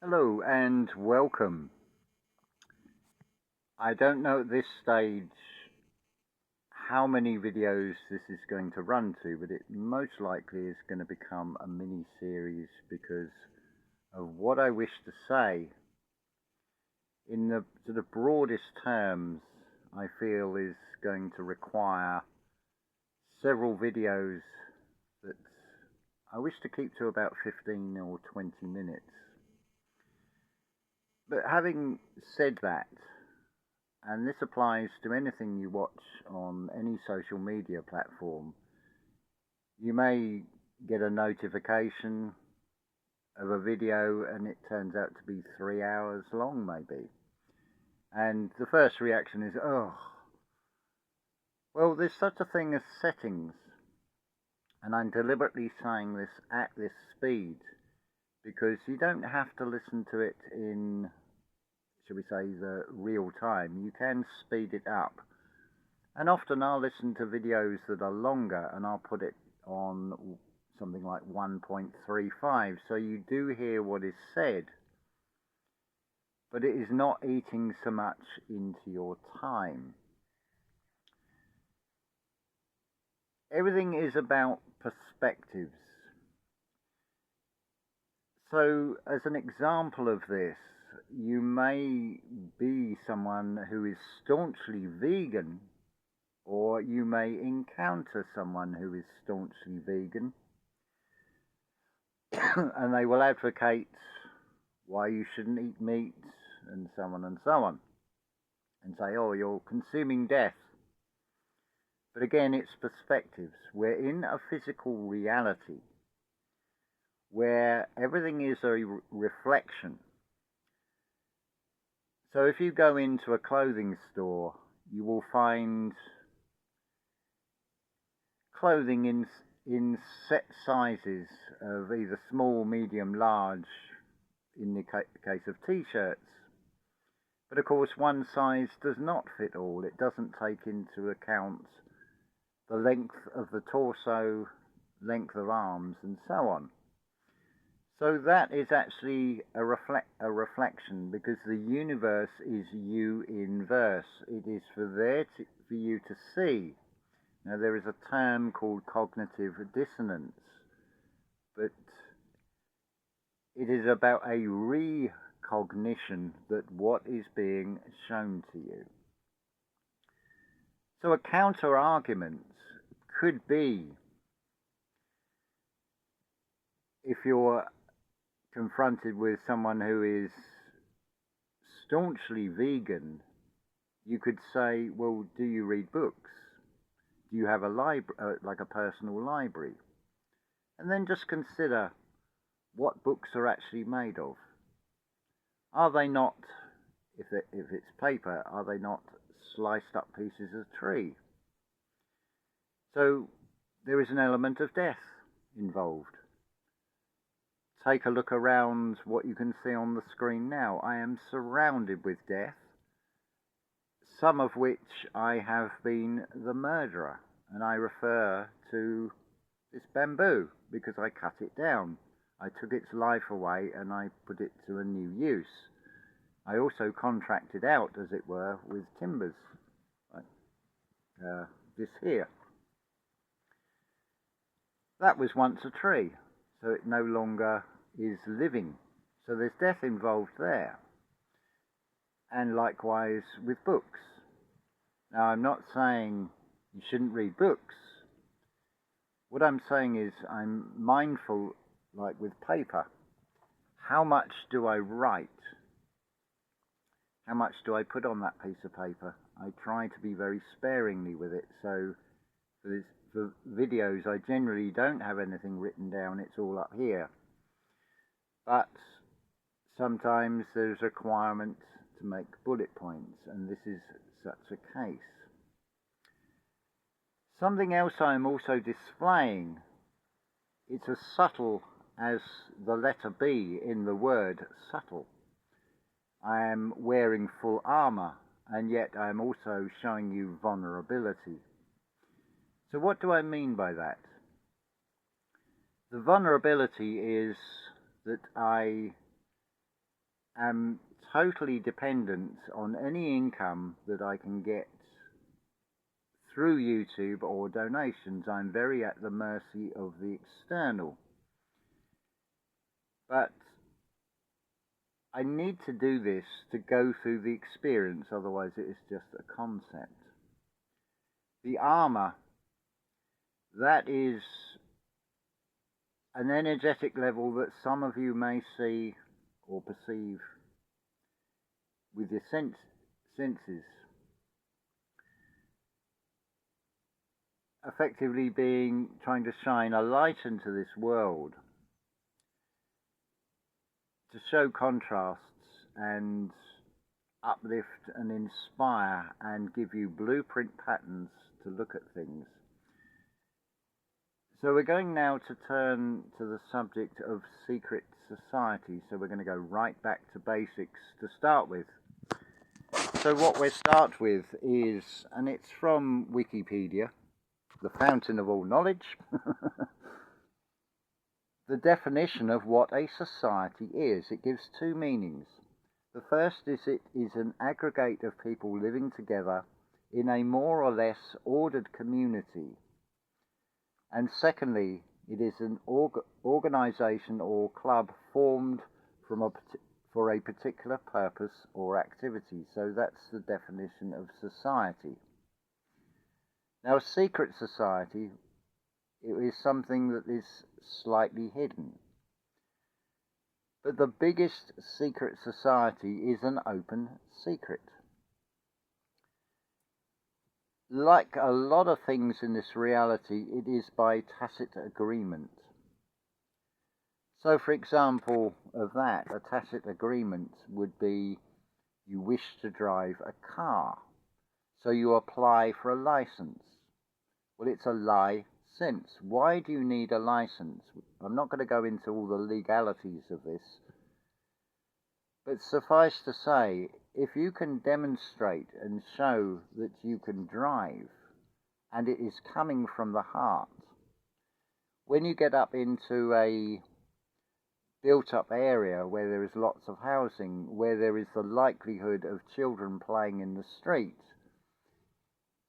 Hello and welcome. I don't know at this stage how many videos this is going to run to, but it most likely is going to become a mini series because of what I wish to say. In the sort of broadest terms, I feel is going to require several videos that I wish to keep to about 15 or 20 minutes. But having said that, and this applies to anything you watch on any social media platform, you may get a notification of a video and it turns out to be 3 hours long maybe. And the first reaction is, oh, well, there's such a thing as settings. And I'm deliberately saying this at this speed because you don't have to listen to it in, shall we say, the real time. You can speed it up. And often I'll listen to videos that are longer and I'll put it on something like 1.35. So you do hear what is said, but it is not eating so much into your time. Everything is about perspectives. So as an example of this, you may be someone who is staunchly vegan, or you may encounter someone who is staunchly vegan and they will advocate why you shouldn't eat meat and so on, and say, oh, you're consuming death. But again, it's perspectives. We're in a physical reality where everything is a reflection. So if you go into a clothing store, you will find clothing in set sizes of either small, medium, large, in the case of t-shirts. But of course, one size does not fit all. It doesn't take into account the length of the torso, length of arms, and so on. So that is actually a reflection, because the universe is you in verse. It is for you to see. Now, there is a term called cognitive dissonance, but it is about a recognition that what is being shown to you. So a counter-argument could be, if you're confronted with someone who is staunchly vegan, you could say, well, do you read books? Do you have a library, like a personal library? And then just consider what books are actually made of. Are they not, if it's paper, are they not sliced up pieces of tree? So there is an element of death involved. Take a look around what you can see on the screen now. I am surrounded with death, some of which I have been the murderer, and I refer to this bamboo because I cut it down. I took its life away and I put it to a new use. I also contracted out, as it were, with timbers, like this here. That was once a tree, so it no longer is living. So there's death involved there. And likewise with books. Now, I'm not saying you shouldn't read books. What I'm saying is I'm mindful, like with paper. How much do I write? How much do I put on that piece of paper? I try to be very sparingly with it. So for videos, I generally don't have anything written down. It's all up here. But sometimes there's a requirement to make bullet points, and this is such a case. Something else I'm also displaying, it's as subtle as the letter B in the word subtle. I am wearing full armor, and yet I am also showing you vulnerability. So what do I mean by that? The vulnerability is that I am totally dependent on any income that I can get through YouTube or donations. I'm very at the mercy of the external. But I need to do this to go through the experience, otherwise it is just a concept. The armor, that is an energetic level that some of you may see or perceive with your senses. Effectively trying to shine a light into this world to show contrasts and uplift and inspire and give you blueprint patterns to look at things. So we're going now to turn to the subject of secret society. So we're going to go right back to basics to start with. So what we start with is, and it's from Wikipedia, the fountain of all knowledge, the definition of what a society is. It gives two meanings. The first is it is an aggregate of people living together in a more or less ordered community. And secondly, it is an organization or club formed for a particular purpose or activity. So that's the definition of society. Now, a secret society, it is something that is slightly hidden. But the biggest secret society is an open secret. Like a lot of things in this reality, it is by tacit agreement. So, for example, of that, a tacit agreement would be you wish to drive a car, so you apply for a license. Well, it's a license. Why do you need a license? I'm not going to go into all the legalities of this, but suffice to say, if you can demonstrate and show that you can drive, and it is coming from the heart, when you get up into a built-up area where there is lots of housing, where there is the likelihood of children playing in the street,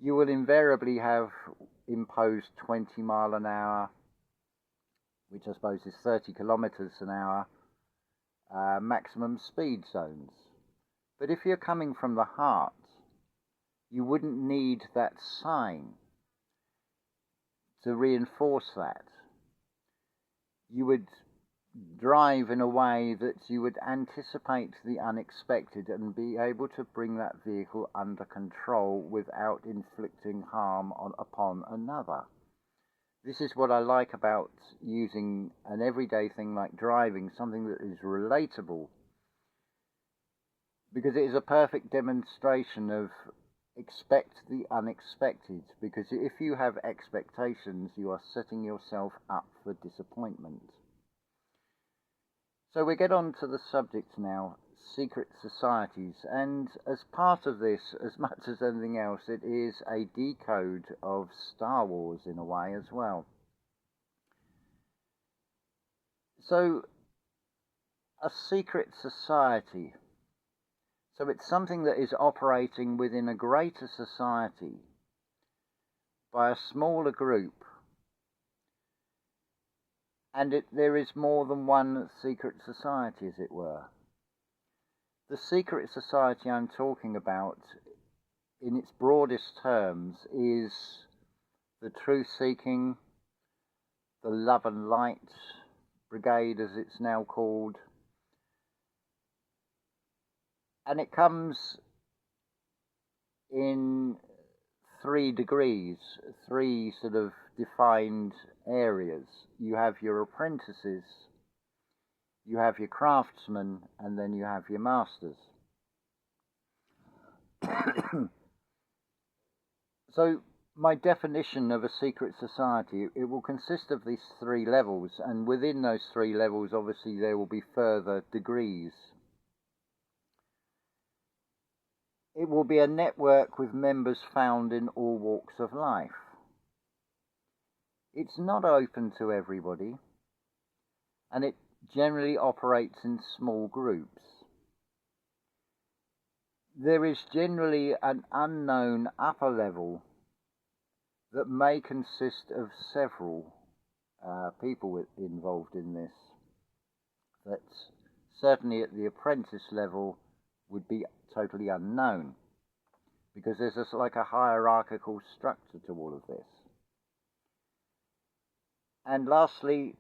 you will invariably have imposed 20 mile an hour, which I suppose is 30 kilometers an hour, maximum speed zones. But if you're coming from the heart, you wouldn't need that sign to reinforce that. You would drive in a way that you would anticipate the unexpected and be able to bring that vehicle under control without inflicting harm upon another. This is what I like about using an everyday thing like driving, something that is relatable, because it is a perfect demonstration of expect the unexpected, because if you have expectations, you are setting yourself up for disappointment. So we get on to the subject now, secret societies, and as part of this, as much as anything else, it is a decode of Star Wars in a way as well. So, a secret society. So it's something that is operating within a greater society by a smaller group. And there is more than one secret society, as it were. The secret society I'm talking about, in its broadest terms, is the truth-seeking, the love and light brigade, as it's now called. And it comes in 3 degrees, 3 sort of defined areas. You have your apprentices, you have your craftsmen, and then you have your masters. So my definition of a secret society, it will consist of these 3 levels, and within those 3 levels, obviously, there will be further degrees. It will be a network with members found in all walks of life. It's not open to everybody, and it generally operates in small groups. there is generally an unknown upper level that may consist of several people involved in this, that certainly at the apprentice level would be totally unknown, because there's like a hierarchical structure to all of this. And lastly,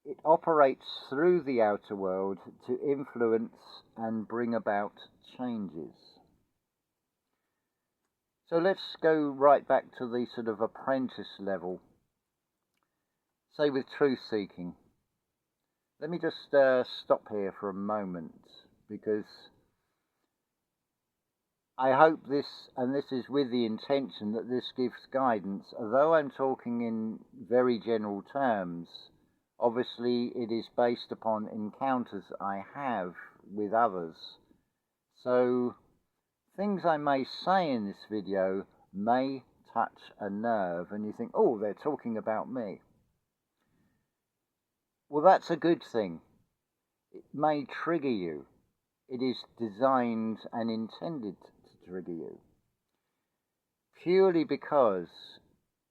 it operates through the outer world to influence and bring about changes. So let's go right back to the sort of apprentice level, say with truth seeking. Let me just stop here for a moment, because I hope this, and this is with the intention that this gives guidance, although I'm talking in very general terms. Obviously, it is based upon encounters I have with others. So, things I may say in this video may touch a nerve, and you think, oh, they're talking about me. Well, that's a good thing. It may trigger you. It is designed and intended to trigger you. Purely because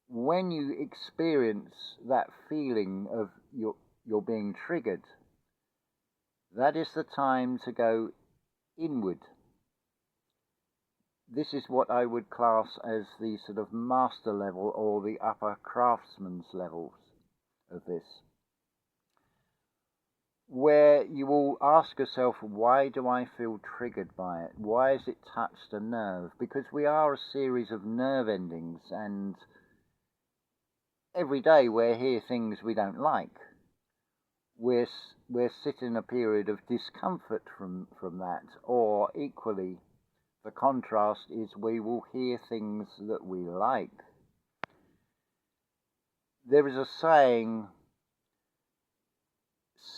when you experience that feeling of you're being triggered, that is the time to go inward. This is what I would class as the sort of master level or the upper craftsman's levels of this, where you will ask yourself, why do I feel triggered by it? Why has it touched a nerve? Because we are a series of nerve endings, and every day we hear things we don't like. We're sitting in a period of discomfort from that, or equally, the contrast is we will hear things that we like. There is a saying,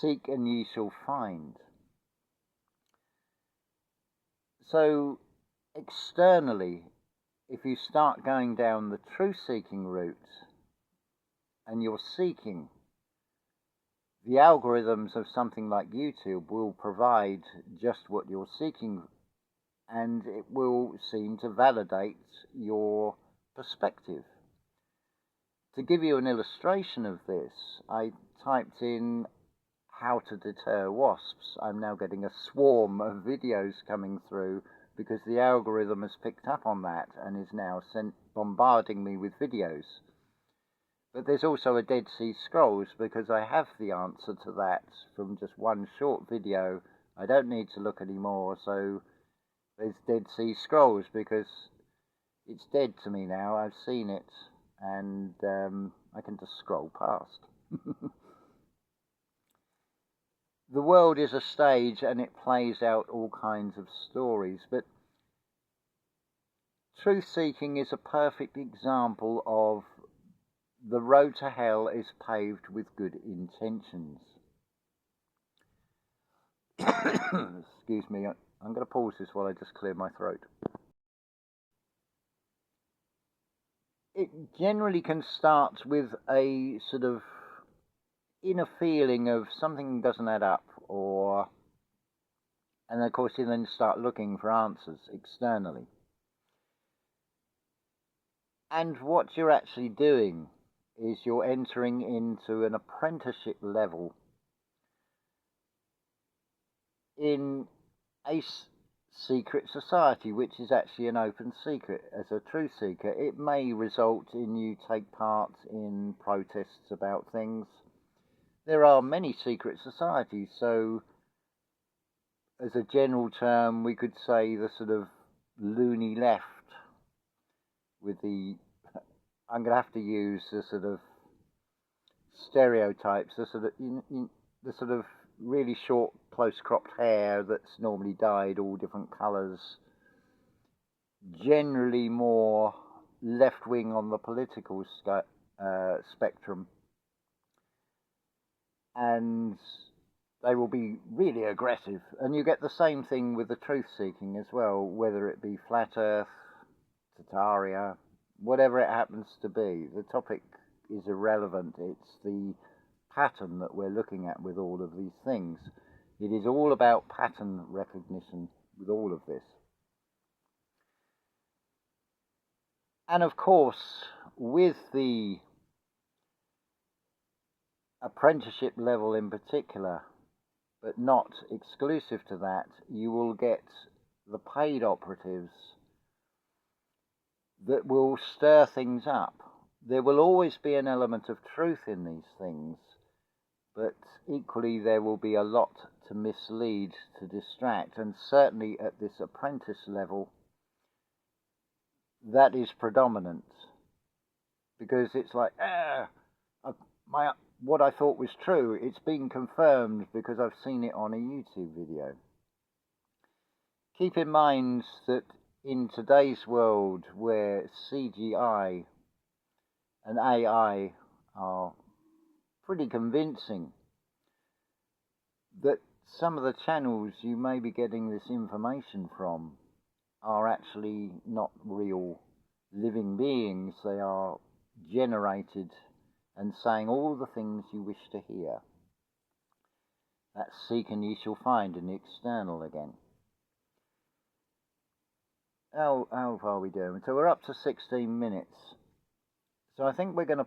seek and ye shall find. So externally, if you start going down the truth-seeking route and you're seeking, the algorithms of something like YouTube will provide just what you're seeking, and it will seem to validate your perspective. To give you an illustration of this, I typed in how to deter wasps. I'm now getting a swarm of videos coming through because the algorithm has picked up on that and is now bombarding me with videos. But there's also a Dead Sea Scrolls, because I have the answer to that from just one short video. I don't need to look anymore, so there's Dead Sea Scrolls, because it's dead to me now. I've seen it, and I can just scroll past. The world is a stage, and it plays out all kinds of stories, but truth-seeking is a perfect example of the road to hell is paved with good intentions. Excuse me, I'm going to pause this while I just clear my throat. It generally can start with a sort of inner feeling of something doesn't add up, and of course you then start looking for answers externally. And what you're actually doing is you're entering into an apprenticeship level in a secret society, which is actually an open secret. As a truth seeker, it may result in you take part in protests about things. There are many secret societies, so as a general term we could say the sort of loony left, with the, I'm going to have to use the sort of stereotypes, the sort of really short, close-cropped hair that's normally dyed all different colours, generally more left-wing on the political spectrum, and they will be really aggressive. And you get the same thing with the truth-seeking as well, whether it be Flat Earth, Tataria, whatever it happens to be. The topic is irrelevant. It's the pattern that we're looking at with all of these things. It is all about pattern recognition with all of this. And of course, with the apprenticeship level in particular, but not exclusive to that, you will get the paid operatives that will stir things up. There will always be an element of truth in these things, but equally there will be a lot to mislead, to distract, and certainly at this apprentice level, that is predominant. Because it's like, what I thought was true, it's been confirmed because I've seen it on a YouTube video. Keep in mind that in today's world where CGI and AI are pretty convincing, that some of the channels you may be getting this information from are actually not real living beings. They are generated and saying all the things you wish to hear. That's seek and ye shall find in the external again. How far are we doing? So we're up to 16 minutes. So I think we're going to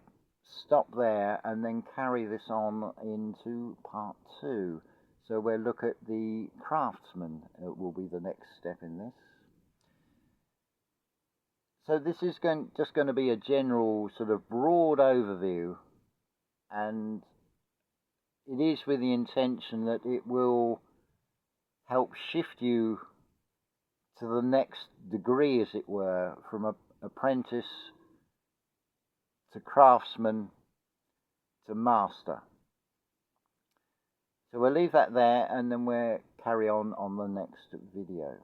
stop there and then carry this on into part 2. So we'll look at the craftsman. It will be the next step in this. So this is just going to be a general sort of broad overview, and it is with the intention that it will help shift you to the next degree, as it were, from apprentice to craftsman to master. So we'll leave that there and then we'll carry on the next video.